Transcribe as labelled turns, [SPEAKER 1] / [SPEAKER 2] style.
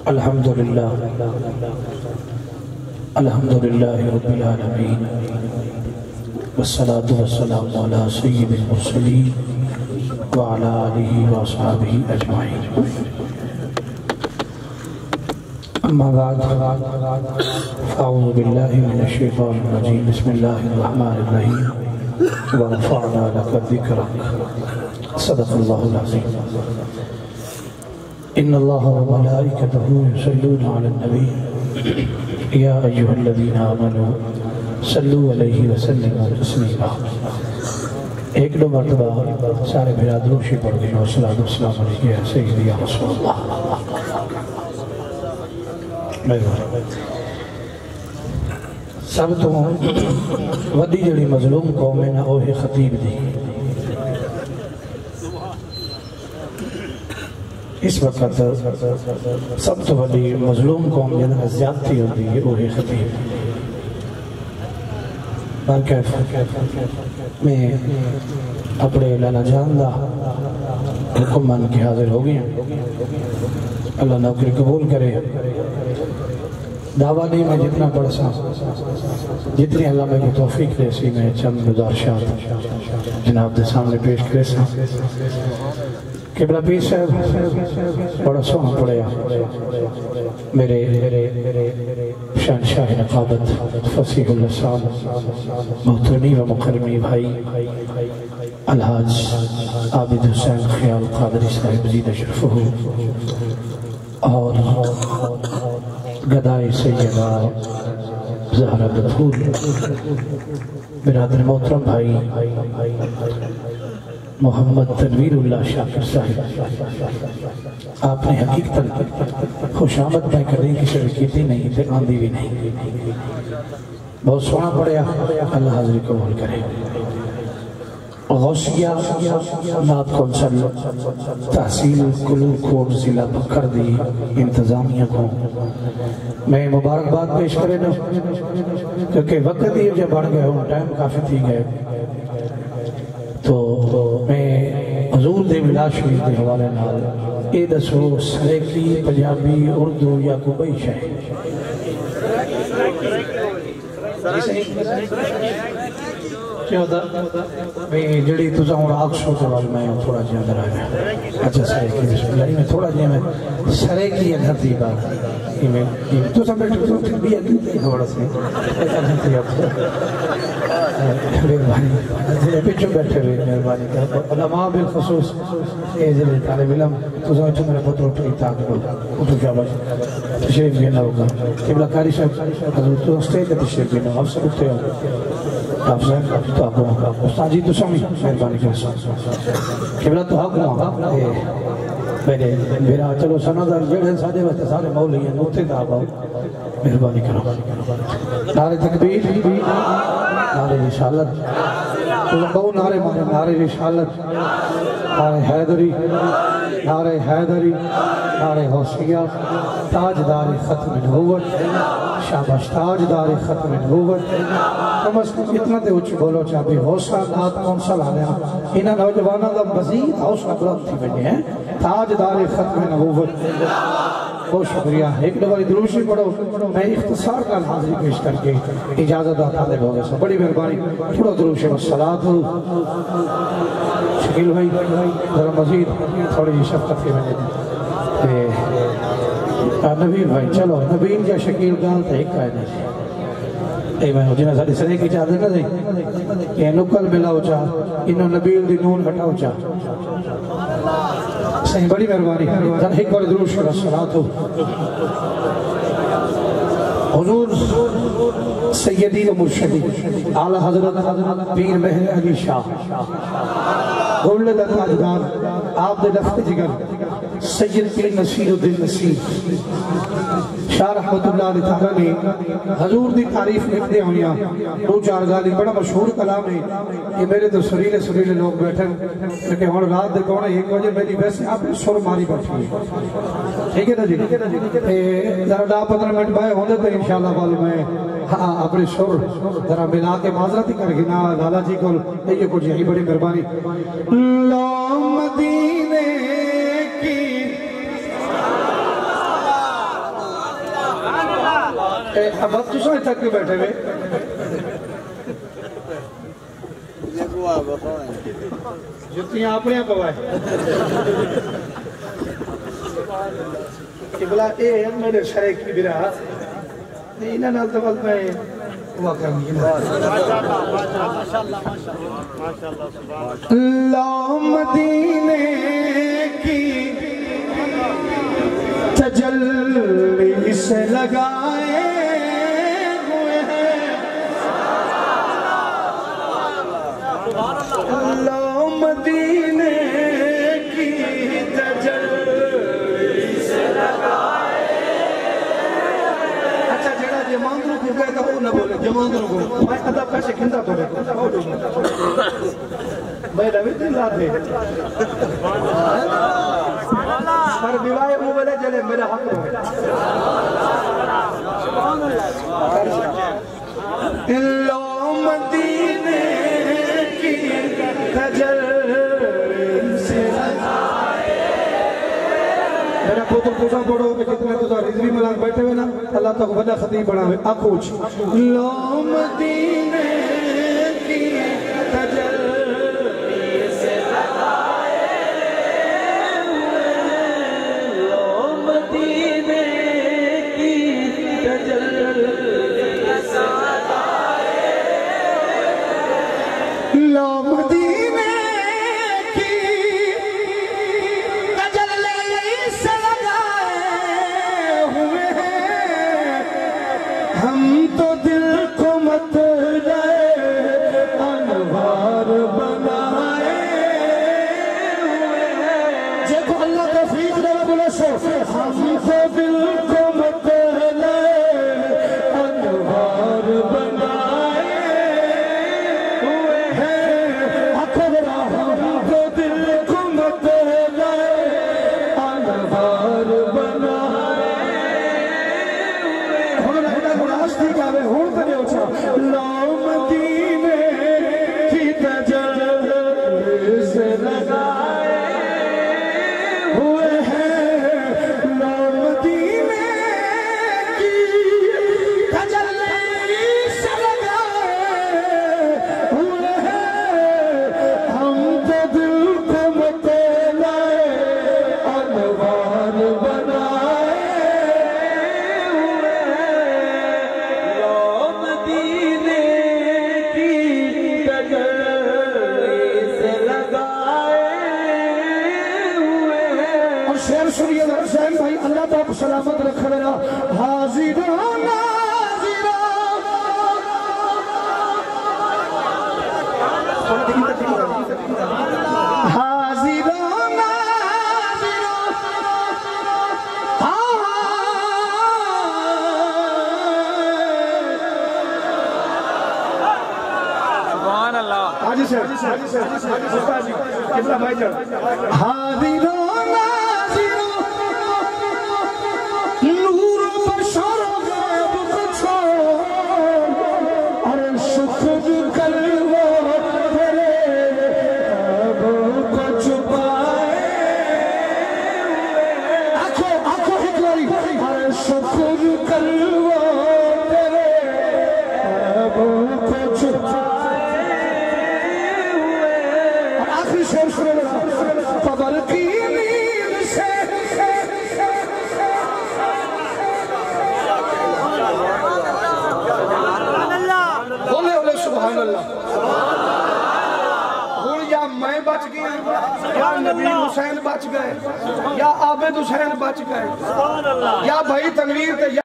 [SPEAKER 1] الحمدللہ الحمدللہ رب العالمین والصلاة والسلام علی سید المرسلین وعلی آلہ واصحابہ اجمعین اما بعد فاعوذ باللہ من الشیطان الرجیم بسم اللہ الرحمن الرحیم ورفعنا لک ذکرک صدق اللہ العظیم ان اللہ وملائکتہ یصلون علی النبی یا ایہا الذین آمنوا صلوا علیہ وسلموا تسلیما ایک دو مرتبہ سارے برادروں سے پڑھ گئے والصلاة والسلام علیہ یا سیدی یا رسول اللہ سب تو ودی جڑی مظلوم قوم ہے نا اوہ خطیب دی اس وقت سب تو بڑی مظلوم قوم جنہا زیادتی ہوتی ہے وہ خطیب برکیف میں اپنے لالا جان دا حکم مان کے حاضر ہو گئے اللہ نوکری قبول کرے دعویٰ نہیں میں جتنا پڑھ سا جتنی اللہ میں کی توفیق دے سی میں چند گزارشات جناب دے سامنے پیش کرے سا قبلہ پیر صاحب بڑا سونا پڑیا میرے شہنشاہ نقابت فصیح اللسان محترمی و مکرمی بھائی الحاج عابد حسین خیال قادری صاحب زید شرفہ اور گدائی سیدہ زہرہ بطول برادر محترم بھائی محمد تنویر اللہ شاکر صاحب آپ نے حقیقتاً خوش آمد میں کرنے کی شرکیتی نہیں تھے آندھی بھی نہیں بہت سونا پڑیا اللہ حاضری قبول کرے غوثیہ نات کونسل تحصیل کلور کوٹ ضلع بکر دی انتظامیہ کو میں مبارکباد پیش کرے نا کیونکہ وقت ہی جب بڑھ گئے ہوں ٹائم کافی تھی گئے تو میں حضور دے ملا شریف دے حوالے نال اے دسو سریکی پنجابی اردو یا کوئی شاہ کیا ہوتا میں جڑی تُزا ہوں راک شو کے بعد میں تھوڑا جی اندر آیا اچھا سریکی بسم اللہ میں تھوڑا جی میں سریکی اگر دی بات تُزا بیٹھے تو بھی اگر تھوڑا سے اگر دی آپ پیچھو بیٹھے ہوئے مہربانی کرو علماء بالخصوص ایزل طالب علم تُزا اچھو میرے بہت روٹی تاکہ اٹھو کیا بات تشریف بھی نہ ہوگا قبلہ کاری صاحب حضور تو اسٹے کے تشریف بھی نہ آپ سے اٹھتے ہو آپ سے تو آپ کو استاد جی تو سمی مہربانی کرو قبلہ تو حق ہوا میرا چلو سنادہ جڑے سارے وقت سارے مولی ہیں نوتے دا آپ مہربانی کرو نعرہ تکبیر نعرہ رسالت بہو نعرہ مانے نعرہ رسالت نعرہ حیدری نعرہ حیدری نعرہ حوثیہ تاجدار ختم نبوت شاباش تاجدار ختم نبوت کم از کم اتنا دے اچھ بولو چاہتے حوصلہ نات کونسل آلیا انہا نوجوانہ دا مزید حوصلہ بلند تھی بنے ہیں تاجدار ختم نبوت بہت شکریہ ایک دفعہ دروشی پڑھو میں اختصار کا حاضری پیش کر کے اجازت آتا دے بہت ایسا بڑی مہربانی تھوڑا دروشی والصلاة شکیل بھائی ذرا مزید تھوڑی شفقت کے میں دے نبی بھائی چلو نبیل کا شکیل گال تھا ایک قائد ہے اے میں جنہاں ساتھ سنے کی چاہتے نہ دیں کہ نکل ملاو چاہ انہوں نبیل دی نون ہٹاو چاہ صحیح بڑی مہربانی ذرا ایک بار دروش کر الصلاة حضور سیدی و مرشدی اعلی حضرت پیر مہر علی شاہ غلد تاجدار آپ دے لفظ جگر سید پیر نصیر الدین نصیر شاہ رحمت اللہ علیہ تعالیٰ نے حضور دی تعریف لکھتے ہوئے دو چار گالی بڑا مشہور کلام ہے یہ میرے تو سریلے لوگ بیٹھے لیکن ہون رات دے کونا ایک وجہ میری ویسے آپ سر ماری بیٹھی ہے ٹھیک ہے نا جی ذرا 10-15 منٹ بائے ہوندے تو انشاءاللہ والے میں اپنے سر ذرا ملا کے معذرت کر گنا لالا جی کو یہ کچھ یہی بڑی مہربانی لا مدینے کی اب آپ تو سوئے تک کے بیٹھے ہوئے جتنی آپ نے پوائے کہ بلا اے میرے شرع کی برا انہاں نال تول میں ہوا کرنی لا مدینے کی تجلی سے لگائے ہوئے ہیں لا مدینے کی تجلی سے لگائے اچھا جڑا جماندروں کو کہتا ہو نہ بولے جماندروں کو میں ادب کیسے کھندا تو رہے میں روی دن رات ہے پر بیوائے موبلے جلے میرا حق ہے لا مدینے کی تجلی سے لگائے میرا پوتر پوچھا پڑھو کہ جتنے تو رضوی ملانگ بیٹھے ہوئے نا اللہ تک بڑا خطیب بڑھا ہوئے آکوچ لا مدینے کی تجلی سے لگائے لا مدینے کی تجلی سے لگائے لا مدینے کی تجلی سے لگائے ہوئے ہیں ہم تو دل کو مت لائے انوار بنائے ہوئے ہیں جے کو اللہ توفیق دے بولے سو ہم تو دل کو مت لائے انوار بنائے ہوئے ہیں اکبر ہم تو دل کو مت لائے انوار بنائے لا مدینے کی تجلی سے لگائے ہوئے ہیں لا مدینے کی تجلی سے لگائے ہوئے ہیں ہم تو دل کو مت لائے انوار بنائے شیر سنیے حسین بھائی اللہ تو آپ سلامت رکھ رہا حاضران حاضران سبحان اللہ حاجی صاحب کتنا بھائی جان حاضران قبر کی نیند سے بولے سبحان اللہ یا میں بچ گیا یا نبی حسین بچ گئے یا عابد حسین بچ گئے یا بھائی تنویر